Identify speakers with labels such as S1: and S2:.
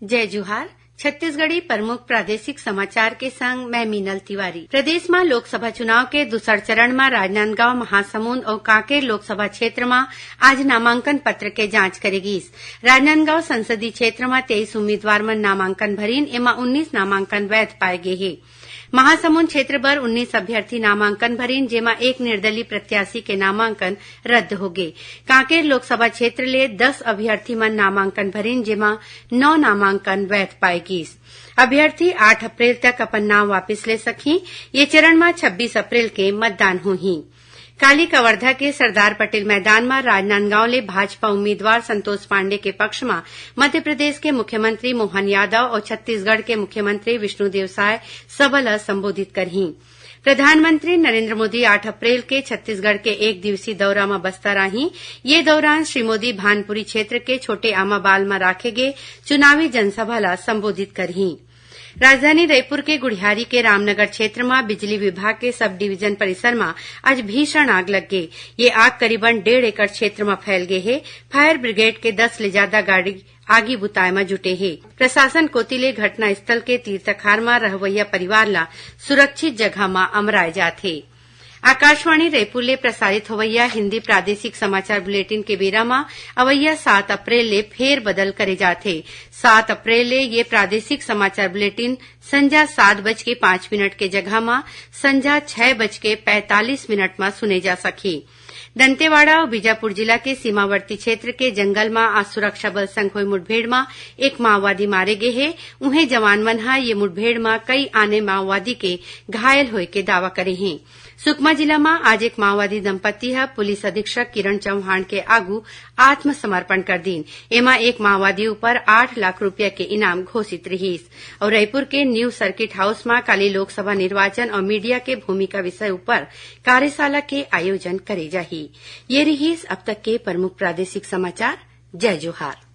S1: जय जोहार। छत्तीसगढ़ी प्रमुख प्रादेशिक समाचार के संग मैं मीनल तिवारी। प्रदेश में लोकसभा चुनाव के दूसर चरण में राजनांदगांव, महासमुंद और कांकेर लोकसभा क्षेत्र में आज नामांकन पत्र के जांच करेगीस। राजनांदगांव संसदीय क्षेत्र में 23 उम्मीदवार मन नामांकन भरीन, एमा 19 नामांकन वैध पाए गे हे। महासमुंद क्षेत्र बर 19 अभ्यर्थी नामांकन भरीन, जेमा एक निर्दलीय प्रत्याशी के नामांकन रद्द हो गए। कांकेर लोकसभा क्षेत्र ले 10 अभ्यर्थी मन नामांकन भरीन, जेमा 9 नामांकन वैध पाए गिस। अभ्यर्थी 8 अप्रैल तक अपन नाम वापिस ले सकही। ये चरण में 26 अप्रैल के मतदान होही। काली कवर्धा के सरदार पटेल मैदान में राजनांदगांव ले भाजपा उम्मीदवार संतोष पांडे के पक्ष में मध्य प्रदेश के मुख्यमंत्री मोहन यादव और छत्तीसगढ़ के मुख्यमंत्री विष्णुदेव साय सभा ल संबोधित करही। प्रधानमंत्री नरेंद्र मोदी 8 अप्रैल के छत्तीसगढ़ के एक दिवसीय दौरा में बस्तर आही। ये दौरान श्री मोदी भानपुरी क्षेत्र के छोटे आमाबाल में राखे गे चुनावी जनसभा ला संबोधित करही। राजधानी रायपुर के गुढ़ियारी के रामनगर क्षेत्र में बिजली विभाग के सब डिवीजन परिसर में आज भीषण आग लग गई। ये आग करीबन 1.5 एकड़ क्षेत्र में फैल गए है। फायर ब्रिगेड के 10 ले ज्यादा गाड़ी आगी बुताए में जुटे है। प्रशासन कोतिले घटना स्थल के तीर्थखार में रहवैया परिवार ला सुरक्षित जगह में अमराए जाथे। आकाशवाणी रायपुर ले प्रसारित होवैया हिन्दी प्रादेशिक समाचार बुलेटिन के बेरा में अवैया 7 अप्रैल ले फेर बदल करे जाथे। 7 अप्रैल ले ये प्रादेशिक समाचार बुलेटिन संजा 7:05 के जगह में संजा 6:45 में सुने जा सके। दंतेवाड़ा और बीजापुर जिला के सीमावर्ती क्षेत्र के जंगल में आज सुरक्षा बल संग हुई मुठभेड़ में एक माओवादी मारे गए है। उन्हें जवान मन हा ये मुठभेड़ में कई आने माओवादी के घायल होए के दावा करे हैं। सुकमा जिला में आज एक माओवादी दंपत्ति है पुलिस अधीक्षक किरण चौहान के आगू आत्मसमर्पण कर दीन। एमा एक माओवादी ऊपर 8 लाख रुपया के इनाम घोषित रहीस। और रायपुर के न्यू सर्किट हाउस में काली लोकसभा निर्वाचन और मीडिया के भूमिका विषय ऊपर कार्यशाला के आयोजन करे जाही। ये रहीस अब तक के प्रमुख प्रादेशिक समाचार। जय जोहार।